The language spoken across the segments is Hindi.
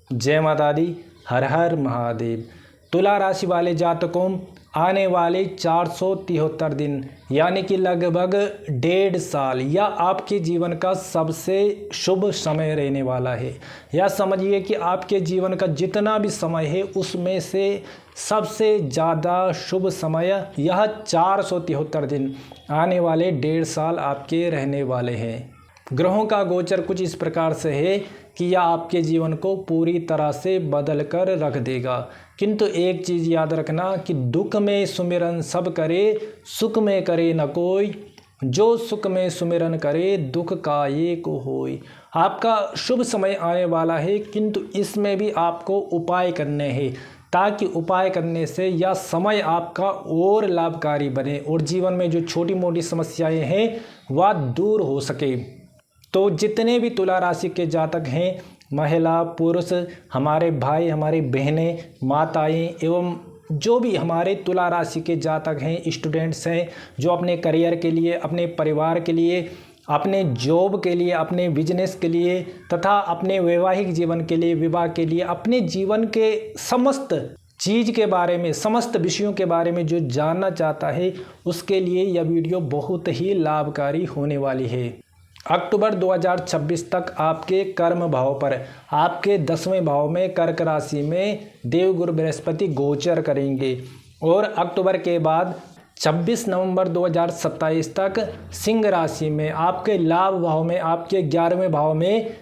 जय माता दी। हर हर महादेव। तुला राशि वाले जातकों, आने वाले 473 दिन यानी कि लगभग 1.5 साल या आपके जीवन का सबसे शुभ समय रहने वाला है। या समझिए कि आपके जीवन का जितना भी समय है उसमें से सबसे ज़्यादा शुभ समय यह 473 दिन आने वाले 1.5 साल आपके रहने वाले हैं। ग्रहों का गोचर कुछ इस प्रकार से है कि यह आपके जीवन को पूरी तरह से बदल कर रख देगा। किंतु एक चीज़ याद रखना कि दुख में सुमिरन सब करे, सुख में करे न कोई। जो सुख में सुमिरन करे, दुख का एक होय। आपका शुभ समय आने वाला है, किंतु इसमें भी आपको उपाय करने हैं ताकि उपाय करने से यह समय आपका और लाभकारी बने और जीवन में जो छोटी मोटी समस्याएं हैं वह दूर हो सके। तो जितने भी तुला राशि के जातक हैं, महिला पुरुष, हमारे भाई, हमारी बहनें, माताएं एवं जो भी हमारे तुला राशि के जातक हैं, स्टूडेंट्स हैं, जो अपने करियर के लिए, अपने परिवार के लिए, अपने जॉब के लिए, अपने बिजनेस के लिए तथा अपने वैवाहिक जीवन के लिए, विवाह के लिए, अपने जीवन के समस्त चीज़ के बारे में, समस्त विषयों के बारे में जो जानना चाहता है उसके लिए यह वीडियो बहुत ही लाभकारी होने वाली है। अक्टूबर 2026 तक आपके कर्म भाव पर, आपके 10वें भाव में कर्क राशि में देवगुरु बृहस्पति गोचर करेंगे और अक्टूबर के बाद 26 नवंबर 2027 तक सिंह राशि में आपके लाभ भाव में, आपके 11वें भाव में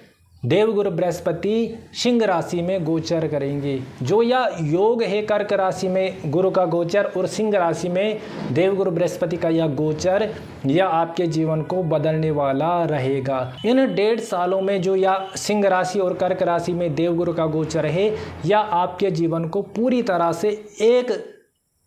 देवगुरु बृहस्पति सिंह राशि में गोचर करेंगे। जो यह योग है कर्क राशि में गुरु का गोचर और सिंह राशि में देवगुरु बृहस्पति का यह गोचर, यह आपके जीवन को बदलने वाला रहेगा। इन 1.5 सालों में जो यह सिंह राशि और कर्क राशि में देवगुरु का गोचर है, यह आपके जीवन को पूरी तरह से एक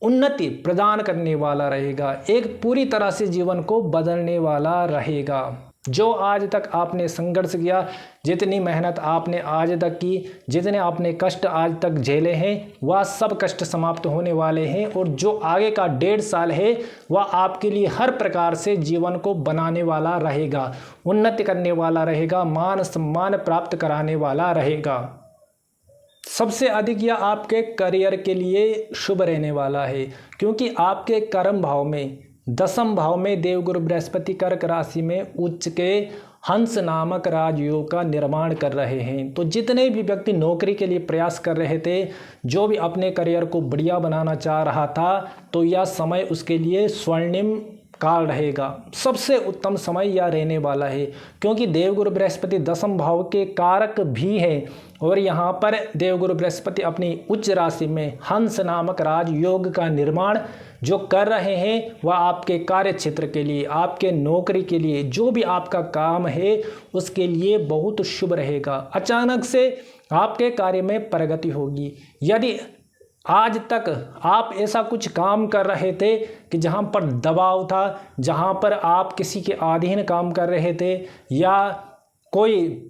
उन्नति प्रदान करने वाला रहेगा, एक पूरी तरह से जीवन को बदलने वाला रहेगा। जो आज तक आपने संघर्ष किया, जितनी मेहनत आपने आज तक की, जितने आपने कष्ट आज तक झेले हैं, वह सब कष्ट समाप्त होने वाले हैं और जो आगे का 1.5 साल है वह आपके लिए हर प्रकार से जीवन को बनाने वाला रहेगा, उन्नति करने वाला रहेगा, मान सम्मान प्राप्त कराने वाला रहेगा। सबसे अधिक यह आपके करियर के लिए शुभ रहने वाला है, क्योंकि आपके कर्म भाव में 10वें भाव में देवगुरु बृहस्पति कर्क राशि में उच्च के हंस नामक राजयोग का निर्माण कर रहे हैं। तो जितने भी व्यक्ति नौकरी के लिए प्रयास कर रहे थे, जो भी अपने करियर को बढ़िया बनाना चाह रहा था, तो यह समय उसके लिए स्वर्णिम काल रहेगा। सबसे उत्तम समय यह रहने वाला है, क्योंकि देवगुरु बृहस्पति 10वें भाव के कारक भी हैं और यहाँ पर देवगुरु बृहस्पति अपनी उच्च राशि में हंस नामक राजयोग का निर्माण जो कर रहे हैं वह आपके कार्य क्षेत्र के लिए, आपके नौकरी के लिए, जो भी आपका काम है उसके लिए बहुत शुभ रहेगा। अचानक से आपके कार्य में प्रगति होगी। यदि आज तक आप ऐसा कुछ काम कर रहे थे कि जहां पर दबाव था, जहां पर आप किसी के अधीन काम कर रहे थे या कोई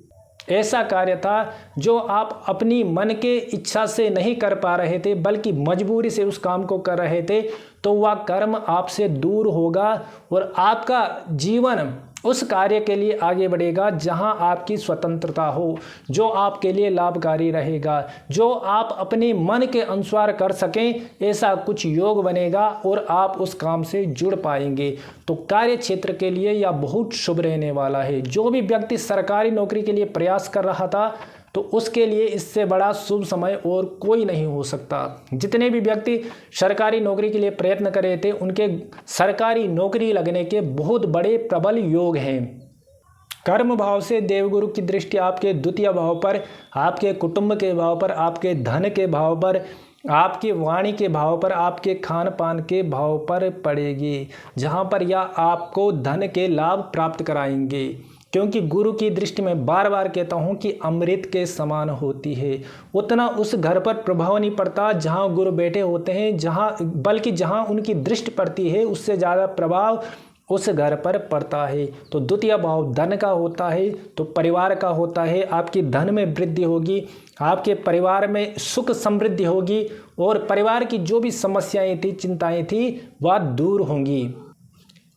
ऐसा कार्य था जो आप अपनी मन के इच्छा से नहीं कर पा रहे थे बल्कि मजबूरी से उस काम को कर रहे थे, तो वह कर्म आपसे दूर होगा और आपका जीवन उस कार्य के लिए आगे बढ़ेगा जहां आपकी स्वतंत्रता हो, जो आपके लिए लाभकारी रहेगा, जो आप अपने मन के अनुसार कर सकें, ऐसा कुछ योग बनेगा और आप उस काम से जुड़ पाएंगे। तो कार्य क्षेत्र के लिए यह बहुत शुभ रहने वाला है। जो भी व्यक्ति सरकारी नौकरी के लिए प्रयास कर रहा था, तो उसके लिए इससे बड़ा शुभ समय और कोई नहीं हो सकता। जितने भी व्यक्ति सरकारी नौकरी के लिए प्रयत्न कर रहे थे, उनके सरकारी नौकरी लगने के बहुत बड़े प्रबल योग हैं। कर्म भाव से देवगुरु की दृष्टि आपके 2य भाव पर, आपके कुटुंब के भाव पर, आपके धन के भाव पर, आपकी वाणी के भाव पर, आपके खान पान के भाव पर पड़ेगी, जहां पर यह आपको धन के लाभ प्राप्त कराएंगे। क्योंकि गुरु की दृष्टि में बार बार कहता हूँ कि अमृत के समान होती है। उतना उस घर पर प्रभाव नहीं पड़ता जहाँ गुरु बैठे होते हैं, बल्कि जहाँ उनकी दृष्टि पड़ती है उससे ज़्यादा प्रभाव उस घर पर पड़ता है। तो 2य भाव धन का होता है, तो परिवार का होता है। आपकी धन में वृद्धि होगी, आपके परिवार में सुख समृद्धि होगी और परिवार की जो भी समस्याएं थी, चिंताएं थी, वह दूर होंगी।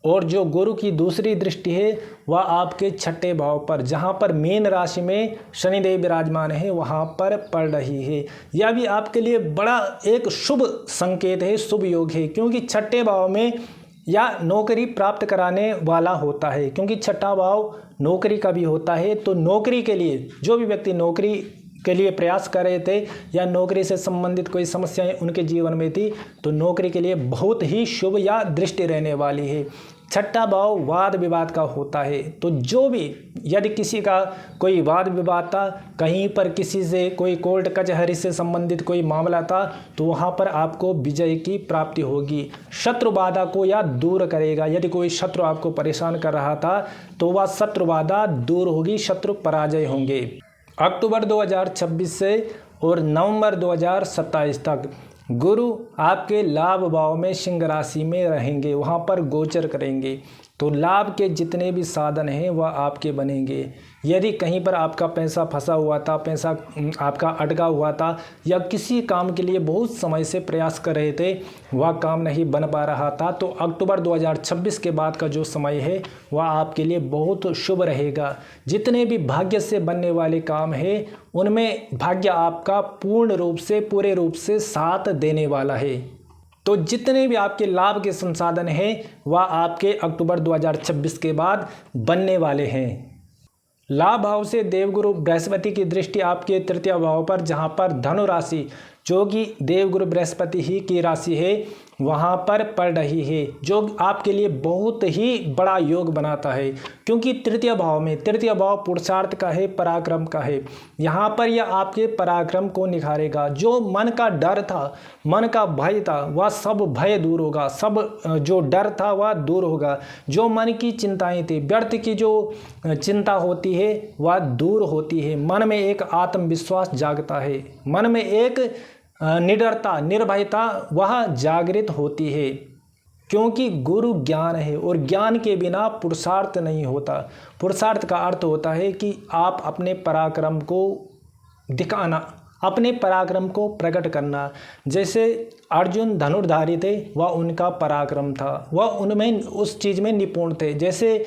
और जो गुरु की दूसरी दृष्टि है वह आपके छठे भाव पर, जहाँ पर मीन राशि में शनिदेव विराजमान है, वहाँ पर पड़ रही है। यह भी आपके लिए बड़ा एक शुभ संकेत है, शुभ योग है, क्योंकि छठे भाव में या नौकरी प्राप्त कराने वाला होता है, क्योंकि छठा भाव नौकरी का भी होता है। तो नौकरी के लिए जो भी व्यक्ति नौकरी के लिए प्रयास कर रहे थे या नौकरी से संबंधित कोई समस्याएं उनके जीवन में थी, तो नौकरी के लिए बहुत ही शुभ या दृष्टि रहने वाली है। छठा भाव वाद विवाद का होता है, तो जो भी यदि किसी का कोई वाद विवाद था, कहीं पर किसी से कोई कोर्ट कचहरी से संबंधित कोई मामला था, तो वहाँ पर आपको विजय की प्राप्ति होगी। शत्रु बाधा को या दूर करेगा। यदि कोई शत्रु आपको परेशान कर रहा था तो वह शत्रु बाधा दूर होगी, शत्रु पराजय होंगे। अक्टूबर 2026 से और नवंबर 2027 तक गुरु आपके लाभ भाव में सिंह राशि में रहेंगे, वहाँ पर गोचर करेंगे। तो लाभ के जितने भी साधन हैं वह आपके बनेंगे। यदि कहीं पर आपका पैसा फंसा हुआ था, पैसा आपका अटका हुआ था, या किसी काम के लिए बहुत समय से प्रयास कर रहे थे, वह काम नहीं बन पा रहा था, तो अक्टूबर 2026 के बाद का जो समय है वह आपके लिए बहुत शुभ रहेगा। जितने भी भाग्य से बनने वाले काम हैं उनमें भाग्य आपका पूर्ण रूप से, पूरे रूप से साथ देने वाला है। तो जितने भी आपके लाभ के संसाधन हैं वह आपके अक्टूबर 2026 के बाद बनने वाले हैं। लाभ भाव से देवगुरु बृहस्पति की दृष्टि आपके तृतीय भाव पर, जहां पर धनु राशि जो कि देवगुरु बृहस्पति ही की राशि है वहां पर पड़ रही है, जो आपके लिए बहुत ही बड़ा योग बनाता है, क्योंकि तृतीय भाव में, तृतीय भाव पुरुषार्थ का है, पराक्रम का है। यहाँ पर यह आपके पराक्रम को निखारेगा। जो मन का डर था, मन का भय था, वह सब भय दूर होगा, सब जो डर था वह दूर होगा। जो मन की चिंताएं थी, व्यर्थ की जो चिंता होती है वह दूर होती है। मन में एक आत्मविश्वास जागता है, मन में एक निडरता, निर्भयता वह जागृत होती है, क्योंकि गुरु ज्ञान है और ज्ञान के बिना पुरुषार्थ नहीं होता। पुरुषार्थ का अर्थ होता है कि आप अपने पराक्रम को दिखाना, अपने पराक्रम को प्रकट करना। जैसे अर्जुन धनुर्धारी थे, वह उनका पराक्रम था, वह उनमें उस चीज़ में निपुण थे। जैसे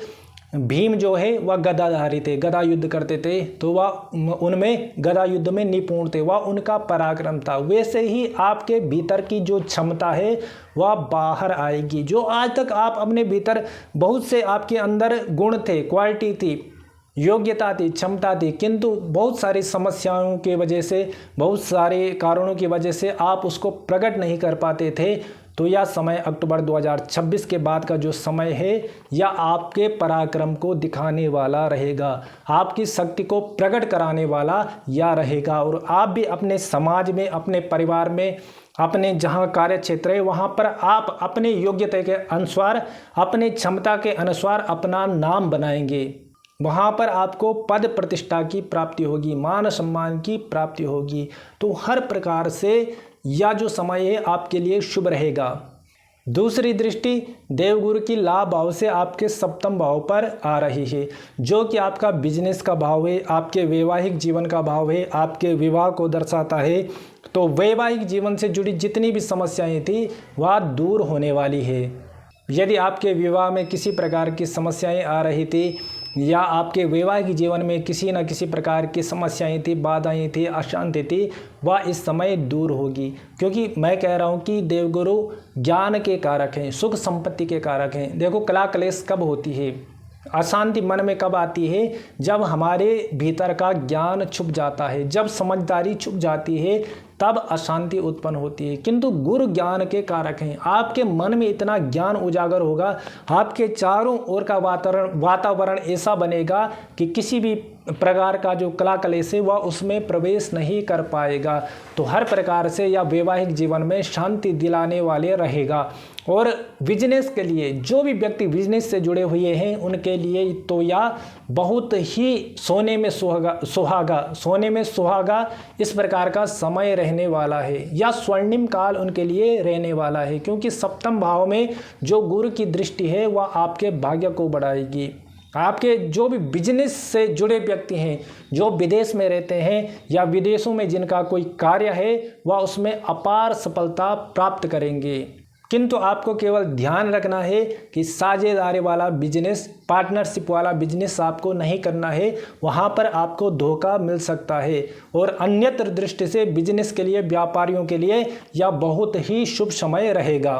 भीम जो है वह गदाधारी थे, गदा युद्ध करते थे, तो वह उनमें गदा युद्ध में निपुण थे, वह उनका पराक्रम था। वैसे ही आपके भीतर की जो क्षमता है वह बाहर आएगी। जो आज तक आप अपने भीतर बहुत से आपके अंदर गुण थे, क्वालिटी थी, योग्यता थी, क्षमता थी, किंतु बहुत सारी समस्याओं की वजह से, बहुत सारे कारणों की वजह से आप उसको प्रकट नहीं कर पाते थे, तो यह समय अक्टूबर 2026 के बाद का जो समय है यह आपके पराक्रम को दिखाने वाला रहेगा, आपकी शक्ति को प्रकट कराने वाला यह रहेगा। और आप भी अपने समाज में, अपने परिवार में, अपने जहाँ कार्य क्षेत्र है वहाँ पर आप अपने योग्यता के अनुसार, अपने क्षमता के अनुसार अपना नाम बनाएंगे। वहाँ पर आपको पद प्रतिष्ठा की प्राप्ति होगी, मान सम्मान की प्राप्ति होगी। तो हर प्रकार से यह जो समय है आपके लिए शुभ रहेगा। दूसरी दृष्टि देवगुरु की लाभ भाव से आपके सप्तम भाव पर आ रही है, जो कि आपका बिजनेस का भाव है, आपके वैवाहिक जीवन का भाव है, आपके विवाह को दर्शाता है। तो वैवाहिक जीवन से जुड़ी जितनी भी समस्याएं थी वह दूर होने वाली है। यदि आपके विवाह में किसी प्रकार की समस्याएं आ रही थी या आपके वैवाहिक जीवन में किसी न किसी प्रकार की समस्याएं थी, बाधाएं थी, अशांति थी, वह इस समय दूर होगी। क्योंकि मैं कह रहा हूं कि देवगुरु ज्ञान के कारक हैं, सुख संपत्ति के कारक हैं। देखो, कला क्लेश कब होती है, अशांति मन में कब आती है, जब हमारे भीतर का ज्ञान छुप जाता है, जब समझदारी छुप जाती है, तब अशांति उत्पन्न होती है। किंतु गुरु ज्ञान के कारक हैं। आपके मन में इतना ज्ञान उजागर होगा, आपके चारों ओर का वातावरण ऐसा बनेगा कि किसी भी प्रकार का जो कला कलेश है वह उसमें प्रवेश नहीं कर पाएगा। तो हर प्रकार से यह वैवाहिक जीवन में शांति दिलाने वाले रहेगा। और बिजनेस के लिए जो भी व्यक्ति बिजनेस से जुड़े हुए हैं उनके लिए तो यह बहुत ही सोने में सुहागा इस प्रकार का समय रहने वाला है, या स्वर्णिम काल उनके लिए रहने वाला है। क्योंकि सप्तम भाव में जो गुरु की दृष्टि है वह आपके भाग्य को बढ़ाएगी। आपके जो भी बिजनेस से जुड़े व्यक्ति हैं, जो विदेश में रहते हैं या विदेशों में जिनका कोई कार्य है, वह उसमें अपार सफलता प्राप्त करेंगे। किंतु आपको केवल ध्यान रखना है कि साझेदारी वाला बिजनेस, पार्टनरशिप वाला बिजनेस आपको नहीं करना है, वहाँ पर आपको धोखा मिल सकता है। और अन्यत्र दृष्टि से बिजनेस के लिए, व्यापारियों के लिए यह बहुत ही शुभ समय रहेगा।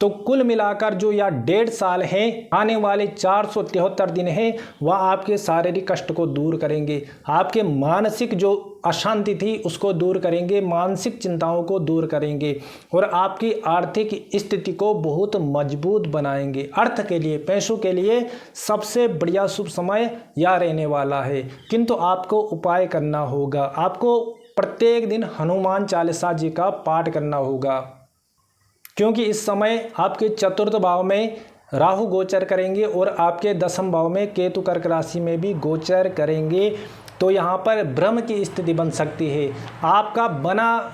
तो कुल मिलाकर जो यह 1.5 साल है, आने वाले 473 दिन हैं, वह आपके शारीरिक कष्ट को दूर करेंगे, आपके मानसिक जो अशांति थी उसको दूर करेंगे, मानसिक चिंताओं को दूर करेंगे और आपकी आर्थिक स्थिति को बहुत मजबूत बनाएंगे। अर्थ के लिए, पैसों के लिए सबसे बढ़िया शुभ समय यह रहने वाला है। किंतु आपको उपाय करना होगा, आपको प्रत्येक दिन हनुमान चालीसा जी का पाठ करना होगा, क्योंकि इस समय आपके चतुर्थ भाव में राहु गोचर करेंगे और आपके दसम भाव में केतु कर्क राशि में भी गोचर करेंगे। तो यहाँ पर भ्रम की स्थिति बन सकती है, आपका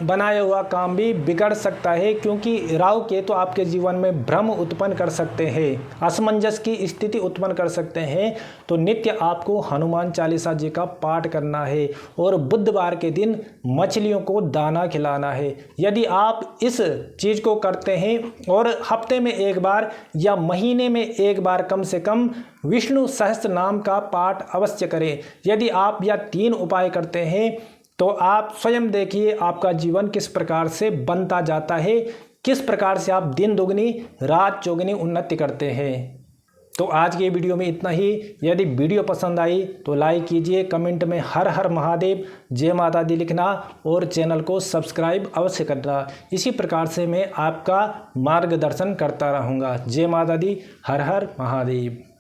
बनाया हुआ काम भी बिगड़ सकता है, क्योंकि राहु केतु आपके जीवन में भ्रम उत्पन्न कर सकते हैं, असमंजस की स्थिति उत्पन्न कर सकते हैं। तो नित्य आपको हनुमान चालीसा जी का पाठ करना है और बुधवार के दिन मछलियों को दाना खिलाना है। यदि आप इस चीज़ को करते हैं और हफ्ते में एक बार या महीने में एक बार कम से कम विष्णु सहस्त्र नाम का पाठ अवश्य करें। यदि आप यह 3 उपाय करते हैं तो आप स्वयं देखिए आपका जीवन किस प्रकार से बनता जाता है, किस प्रकार से आप दिन दुगनी रात चौगुनी उन्नति करते हैं। तो आज के वीडियो में इतना ही। यदि वीडियो पसंद आई तो लाइक कीजिए, कमेंट में हर हर महादेव, जय माता दी लिखना और चैनल को सब्सक्राइब अवश्य करना। इसी प्रकार से मैं आपका मार्गदर्शन करता रहूँगा। जय माता दी, हर हर महादेव।